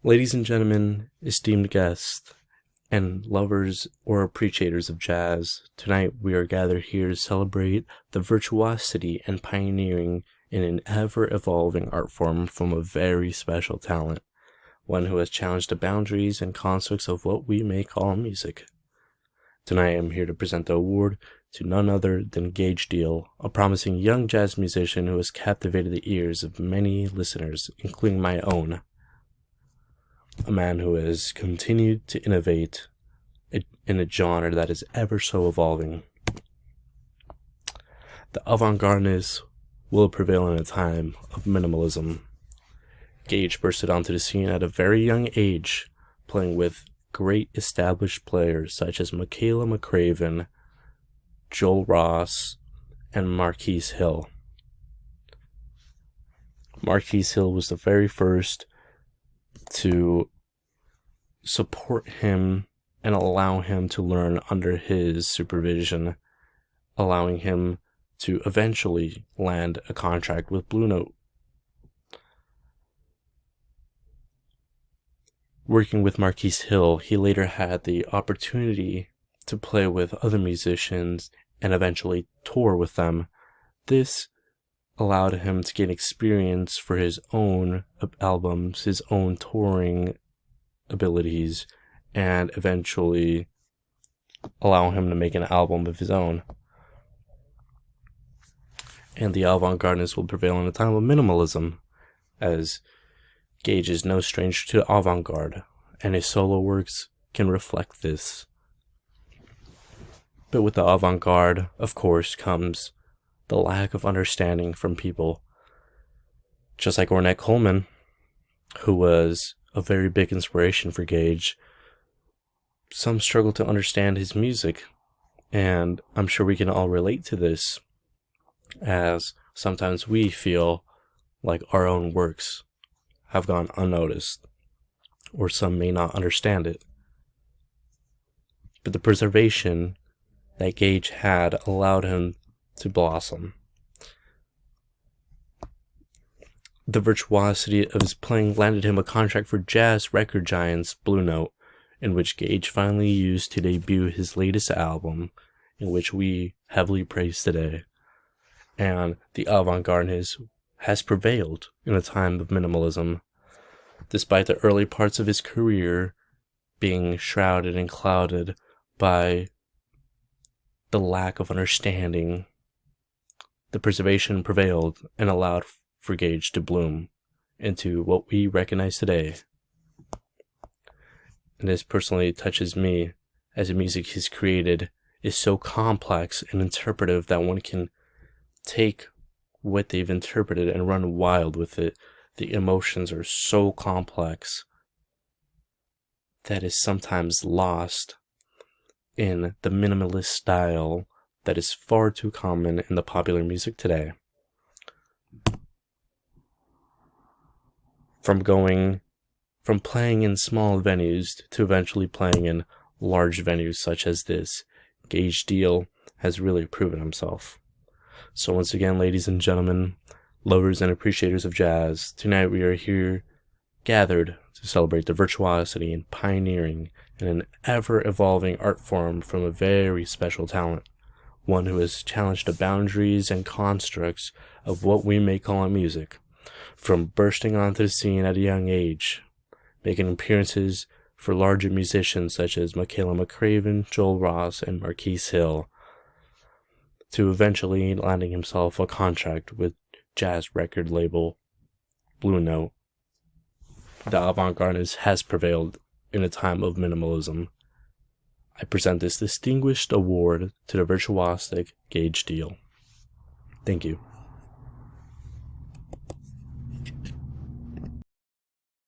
Ladies and gentlemen, esteemed guests, and lovers or appreciators of jazz, tonight we are gathered here to celebrate the virtuosity and pioneering in an ever-evolving art form from a very special talent, one who has challenged the boundaries and constructs of what we may call music. Tonight I'm here to present the award to none other than Gage Deal, a promising young jazz musician who has captivated the ears of many listeners, including my own. A man who has continued to innovate in a genre that is ever so evolving. The avant-gardenist will prevail in a time of minimalism. Gage bursted onto the scene at a very young age, playing with great established players such as Michaela McCraven, Joel Ross, and Marquise Hill. Marquise Hill was the very first to support him and allow him to learn under his supervision, allowing him to eventually land a contract with Blue Note. Working with Marquise Hill, he later had the opportunity to play with other musicians and eventually tour with them. This allowed him to gain experience for his own albums, his own touring abilities, and eventually allow him to make an album of his own. And the avant-gardenist will prevail in a time of minimalism, as Gage is no stranger to avant-garde, and his solo works can reflect this. But with the avant-garde, of course, comes the lack of understanding from people. Just like Ornette Coleman, who was a very big inspiration for Gage, some struggle to understand his music, and I'm sure we can all relate to this, as sometimes we feel like our own works have gone unnoticed, or some may not understand it. But the preservation that Gage had allowed him to blossom. The virtuosity of his playing landed him a contract for jazz record giants Blue Note, in which Gage finally used to debut his latest album, in which we heavily praise today. And the avant-garde has prevailed in a time of minimalism, despite the early parts of his career being shrouded and clouded by the lack of understanding. The preservation prevailed and allowed for Gage to bloom into what we recognize today. And this personally touches me, as the music he's created is so complex and interpretive that one can take what they've interpreted and run wild with it. The emotions are so complex that is sometimes lost in the minimalist style that is far too common in the popular music today. From playing in small venues to eventually playing in large venues such as this, Gage Deal has really proven himself. So once again, ladies and gentlemen, lovers and appreciators of jazz, tonight we are here gathered to celebrate the virtuosity and pioneering in an ever-evolving art form from a very special talent, one who has challenged the boundaries and constructs of what we may call music, from bursting onto the scene at a young age, making appearances for larger musicians such as Michaela McCraven, Joel Ross, and Marquise Hill, to eventually landing himself a contract with jazz record label Blue Note. The avant-garde has prevailed in a time of minimalism. I present this distinguished award to the virtuosic Gage Deal. Thank you.